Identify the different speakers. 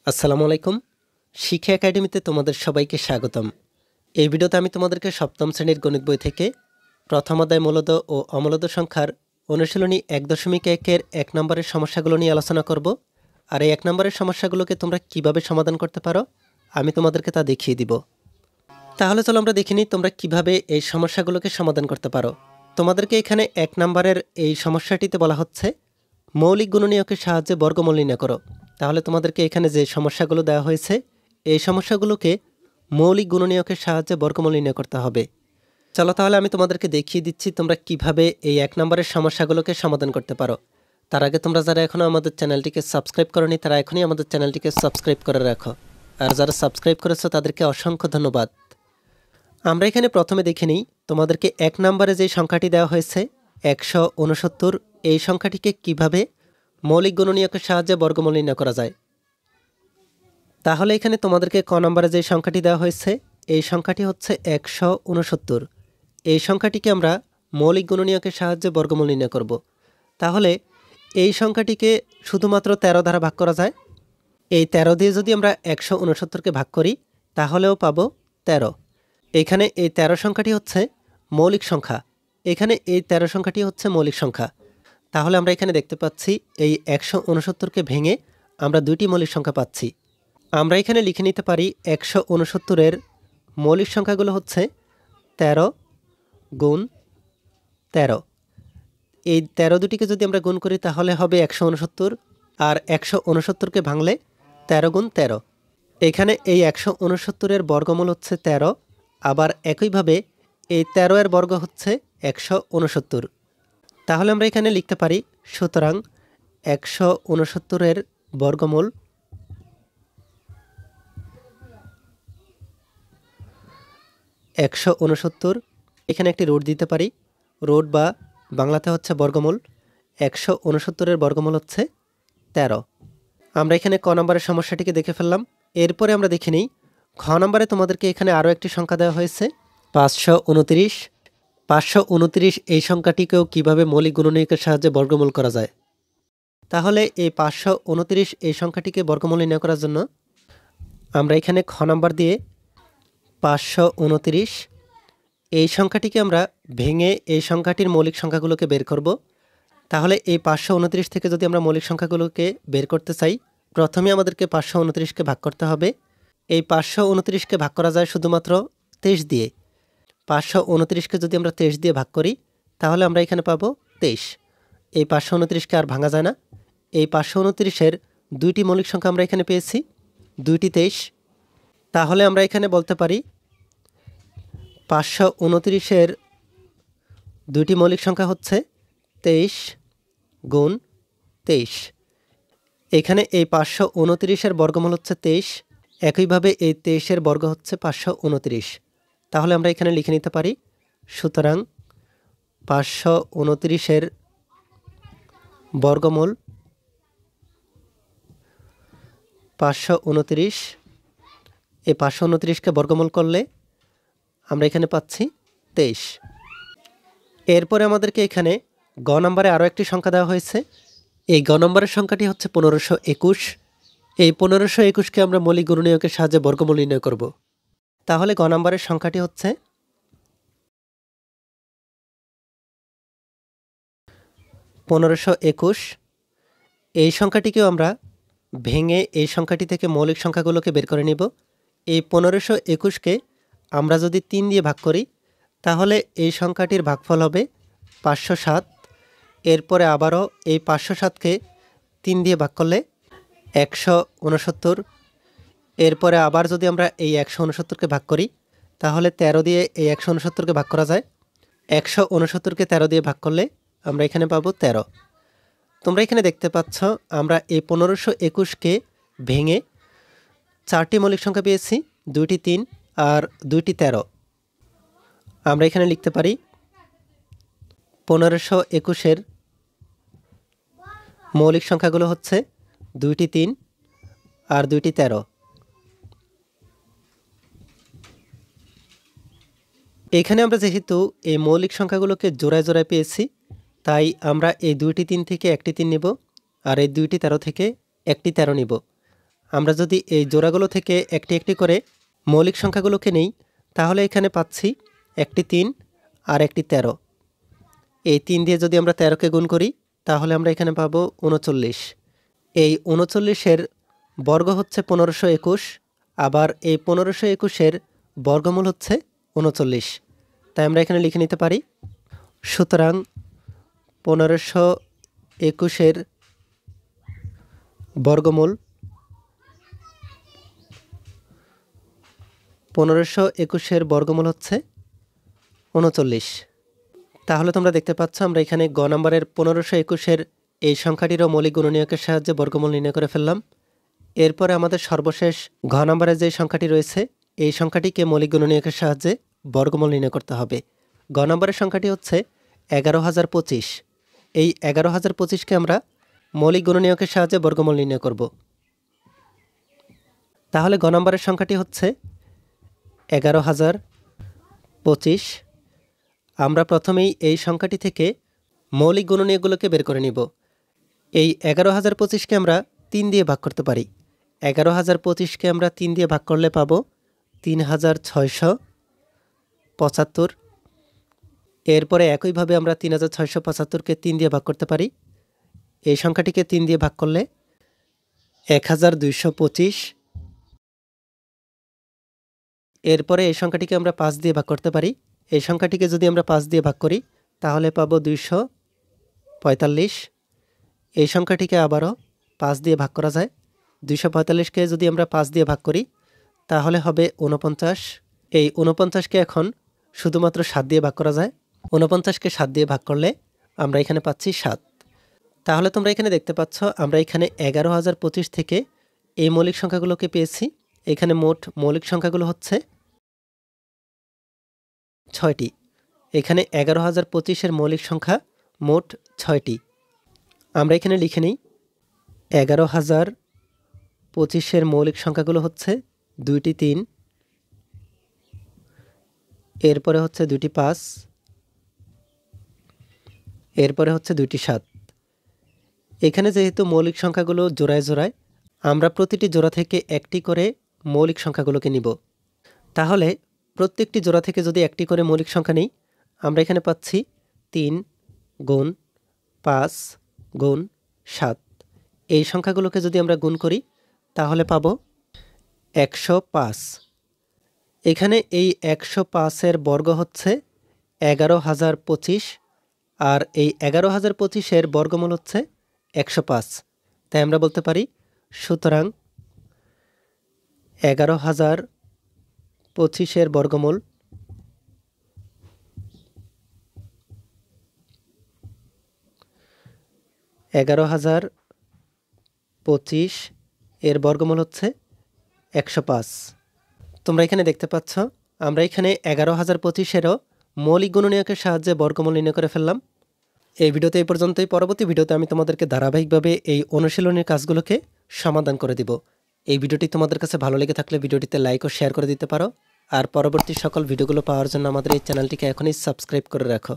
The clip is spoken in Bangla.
Speaker 1: আসসালামু আলাইকুম। শিক্ষা একাডেমিতে তোমাদের সবাইকে স্বাগতম। এই ভিডিওতে আমি তোমাদেরকে সপ্তম শ্রেণীর গণিত বই থেকে প্রথম অধ্যায় মূলদ ও অমূলদ সংখ্যার অনুশীলনী ১.১-এর ১ নম্বরের সমস্যাগুলো নিয়ে আলোচনা করব। আর এই ১ নম্বরের সমস্যাগুলোকে তোমরা কিভাবে সমাধান করতে পারো আমি তোমাদেরকে তা দেখিয়ে দিব। তাহলে চলো আমরা দেখে নিই তোমরা কিভাবে এই সমস্যাগুলোকে সমাধান করতে পারো। তোমাদেরকে এখানে ১ নম্বরের এই সমস্যাটিতে বলা হচ্ছে মৌলিক গুণনীয়কের সাহায্যে বর্গমূল নির্ণয় করো। তাহলে তোমাদেরকে এখানে যে সমস্যাগুলো দেওয়া হয়েছে এই সমস্যাগুলোকে মৌলিক গুণনীয়কের সাহায্যে বর্গমূল নির্ণয় করতে হবে। চলো তাহলে আমি তোমাদেরকে দেখিয়ে দিচ্ছি তোমরা কিভাবে এই ১ নম্বরের সমস্যাগুলোকে সমাধান করতে পারো। তার আগে তোমরা যারা এখনও আমাদের চ্যানেলটিকে সাবস্ক্রাইব করোনি তারা এখনই আমাদের চ্যানেলটিকে সাবস্ক্রাইব করে রাখো। আর যারা সাবস্ক্রাইব করেছো তাদেরকে অসংখ্য ধন্যবাদ। আমরা এখানে প্রথমে দেখে নিই তোমাদেরকে ১ নম্বরে যে সংখ্যাটি দেওয়া হয়েছে ১৬৯, এই সংখ্যাটিকে কিভাবে মৌলিক গুণনীয়কের সাহায্যে বর্গমূল নির্ণয় করা যায়। তাহলে এখানে তোমাদেরকে ক নম্বরে যে সংখ্যাটি দেওয়া হয়েছে এই সংখ্যাটি হচ্ছে ১৬৯। এই সংখ্যাটিকে আমরা মৌলিক গুণনীয়কের সাহায্যে বর্গমূল নির্ণয় করব। তাহলে এই সংখ্যাটিকে শুধুমাত্র ১৩ দ্বারা ভাগ করা যায়। এই ১৩ দিয়ে যদি আমরা ১৬৯কে ভাগ করি তাহলেও পাবো ১৩। এখানে এই ১৩ সংখ্যাটি হচ্ছে মৌলিক সংখ্যা। এখানে এই ১৩ সংখ্যাটি হচ্ছে মৌলিক সংখ্যা। তাহলে আমরা এখানে দেখতে পাচ্ছি এই ১৬৯কে ভেঙে আমরা দুইটি মৌলিক সংখ্যা পাচ্ছি। আমরা এখানে লিখে নিতে পারি ১৬৯-এর মৌলিক সংখ্যাগুলো হচ্ছে ১৩ গুণ ১৩। এই ১৩ দুটিকে যদি আমরা গুণ করি তাহলে হবে ১৬৯, আর ১৬৯কে ভাঙলে ১৩ গুণ ১৩। এখানে এই ১৬৯-এর বর্গমূল হচ্ছে ১৩, আবার একইভাবে এই ১৩ এর বর্গ হচ্ছে ১৬৯। তাহলে আমরা এখানে লিখতে পারি সুতরাং ১৬৯-এর বর্গমূল ১৬৯। এখানে একটি রুট দিতে পারি, রুট বা বাংলাতে হচ্ছে বর্গমূল। ১৬৯-এর বর্গমূল হচ্ছে ১৩। আমরা এখানে ক নম্বরের সমস্যাটিকে দেখে ফেললাম। এরপরে আমরা দেখে নিই খ নম্বরে তোমাদেরকে এখানে আরও একটি সংখ্যা দেওয়া হয়েছে ৫২৯। ৫২৯ এই সংখ্যাটিকেও কিভাবে মৌলিক গুণনীয়কের সাহায্যে বর্গমূল করা যায়। তাহলে এই ৫২৯ এই সংখ্যাটিকে বর্গমূল নির্ণয় করার জন্য আমরা এখানে খ নম্বর দিয়ে ৫২৯ এই সংখ্যাটিকে আমরা ভেঙে এই সংখ্যাটির মৌলিক সংখ্যাগুলোকে বের করব। তাহলে এই ৫২৯ থেকে যদি আমরা মৌলিক সংখ্যাগুলোকে বের করতে চাই প্রথমে আমাদেরকে ৫২৯কে ভাগ করতে হবে। এই ৫২৯কে ভাগ করা যায় শুধুমাত্র ২৩ দিয়ে। ৫২৯কে যদি আমরা ২৩ দিয়ে ভাগ করি তাহলে আমরা এখানে পাবো ২৩। এই ৫২৯কে আর ভাঙা যায় না। এই ৫২৯-এর দুইটি মৌলিক সংখ্যা আমরা এখানে পেয়েছি, দুইটি ২৩। তাহলে আমরা এখানে বলতে পারি ৫২৯-এর দুইটি মৌলিক সংখ্যা হচ্ছে ২৩ গুণ ২৩। এখানে এই ৫২৯-এর বর্গমূল হচ্ছে ২৩, একইভাবে এই ২৩-এর বর্গ হচ্ছে ৫২৯। তাহলে আমরা এখানে লিখে নিতে পারি সুতরাং ৫২৯-এর বর্গমূল ৫২৯। এই ৫২৯কে বর্গমূল করলে আমরা এখানে পাচ্ছি ২৩। এরপরে আমাদেরকে এখানে গ নম্বরে আরও একটি সংখ্যা দেওয়া হয়েছে। এই গ নম্বরের সংখ্যাটি হচ্ছে ১৫২১। এই ১৫২১কে আমরা মৌলিক গুণনীয়কের সাহায্যে বর্গমূল নির্ণয় করব। তাহলে গ নম্বরের সংখ্যাটি হচ্ছে ১৫২১। এই সংখ্যাটিকেও আমরা ভেঙে এই সংখ্যাটি থেকে মৌলিক সংখ্যাগুলোকে বের করে নিব। এই ১৫২১কে আমরা যদি ৩ দিয়ে ভাগ করি তাহলে এই সংখ্যাটির ভাগফল হবে ৫০৭। এরপরে আবারও এই ৫০৭কে ৩ দিয়ে ভাগ করলে ১৬৯। এরপরে আবার যদি আমরা এই ১৬৯কে ভাগ করি তাহলে ১৩ দিয়ে এই ১৬৯কে ভাগ করা যায়। ১৬৯কে ১৩ দিয়ে ভাগ করলে আমরা এখানে পাবো ১৩। তোমরা এখানে দেখতে পাচ্ছ আমরা এই ১৫২১কে ভেঙে ৪টি মৌলিক সংখ্যা পেয়েছি, দুইটি ৩ আর দুইটি ১৩। আমরা এখানে লিখতে পারি ১৫২১-এর মৌলিক সংখ্যাগুলো হচ্ছে দুইটি ৩ আর দুইটি ১৩। এখানে আমরা যেহেতু এই মৌলিক সংখ্যাগুলোকে জোড়ায় জোড়ায় পেয়েছি তাই আমরা এই দুইটি ৩ থেকে একটি ৩ নেব আর এই দুইটি ১৩ থেকে একটি ১৩ নিব। আমরা যদি এই জোড়াগুলো থেকে একটি একটি করে মৌলিক সংখ্যাগুলোকে নেই, তাহলে এখানে পাচ্ছি একটি 3 আর একটি 13। এই 3 দিয়ে যদি আমরা 13কে গুণ করি, তাহলে আমরা এখানে পাবো 39। এই 39-এর বর্গ হচ্ছে 1521, আবার এই 1521-এর বর্গমূল হচ্ছে 39। তাই আমরা এখানে লিখে নিতে পারি, সুতরাং 1521-এর বর্গমূল 1521-এর বর্গমূল হচ্ছে 39। তাহলে তোমরা দেখতে পাচ্ছ আমরা এখানে গ নম্বরের 1521-এর এই সংখ্যাটিরও মৌলিক গুণনীয়কের সাহায্যে বর্গমূল নির্ণয় করে ফেললাম। এরপরে আমাদের সর্বশেষ ঘ নম্বরে যে সংখ্যাটি রয়েছে, এই সংখ্যাটিকে মৌলিক গুণনীয়কের সাহায্যে বর্গমূল নির্ণয় করতে হবে। গ নম্বরের সংখ্যাটি হচ্ছে 11,025। এই 11,025-কে আমরা মৌলিক গুণনীয়কের সাহায্যে বর্গমূল নির্ণয় করব। তাহলে গ নম্বরের সংখ্যাটি হচ্ছে 11,025। আমরা প্রথমেই এই সংখ্যাটি থেকে মৌলিক গুণনীয়কগুলোকে বের করে নিব। এই 11,025-কে আমরা 3 দিয়ে ভাগ করতে পারি। 11,025-কে আমরা 3 দিয়ে ভাগ করলে পাবো 3,675। এরপরে একইভাবে আমরা 3,675-কে 3 দিয়ে ভাগ করতে পারি। এই সংখ্যাটিকে 3 দিয়ে ভাগ করলে 1,225। এরপরে এই সংখ্যাটিকে আমরা 5 দিয়ে ভাগ করতে পারি। এই সংখ্যাটিকে যদি আমরা 5 দিয়ে ভাগ করি, তাহলে পাবো 245। এই সংখ্যাটিকে আবারও 5 দিয়ে ভাগ করা যায়। 245-কে যদি আমরা 5 দিয়ে ভাগ করি, তাহলে হবে 49। এই 49-কে এখন শুধুমাত্র 7 দিয়ে ভাগ করা যায়। 49-কে 7 দিয়ে ভাগ করলে আমরা এখানে পাচ্ছি 7। তাহলে তোমরা এখানে দেখতে পাচ্ছ আমরা এখানে 11,025 থেকে এই মৌলিক সংখ্যাগুলোকে পেয়েছি। এখানে মোট মৌলিক সংখ্যাগুলো হচ্ছে 6টি। এখানে 11,025-এর মৌলিক সংখ্যা মোট 6টি। আমরা এখানে লিখে নিই, 11,025-এর মৌলিক সংখ্যাগুলো হচ্ছে 2টি 3, এরপরে হচ্ছে 2টি 5, এরপরে হচ্ছে 2টি 7। এখানে যেহেতু মৌলিক সংখ্যাগুলো জোড়ায় জোড়ায়, আমরা প্রতিটি জোড়া থেকে একটি করে মৌলিক সংখ্যাগুলোকে নিব। তাহলে প্রত্যেকটি জোড়া থেকে যদি একটি করে মৌলিক সংখ্যা নিই, আমরা এখানে পাচ্ছি 3 গুণ 5 গুণ 7। এই সংখ্যাগুলোকে যদি আমরা গুণ করি, তাহলে পাবো 105। এখানে এই 105-এর বর্গ হচ্ছে 11,025, আর এই 11,025-এর বর্গমূল হচ্ছে 105। তাই আমরা বলতে পারি, সুতরাং 11,025-এর বর্গমূল 11,025-এর বর্গমূল হচ্ছে 105। তোমরা এখানে দেখতে পাচ্ছ আমরা এখানে 11,025-এরও মৌলিক গুণনীয়কের সাহায্যে বর্গমূল নির্ণয় করে ফেললাম। এই ভিডিওতে এই পর্যন্তই। পরবর্তী ভিডিওতে আমি তোমাদেরকে ধারাবাহিকভাবে এই অনুশীলনের কাজগুলোকে সমাধান করে দিব। এই ভিডিওটি তোমাদের কাছে ভালো লেগে থাকলে ভিডিওটিতে লাইক ও শেয়ার করে দিতে পারো। আর পরবর্তী সকল ভিডিওগুলো পাওয়ার জন্য আমাদের এই চ্যানেলটিকে এখনই সাবস্ক্রাইব করে রাখো।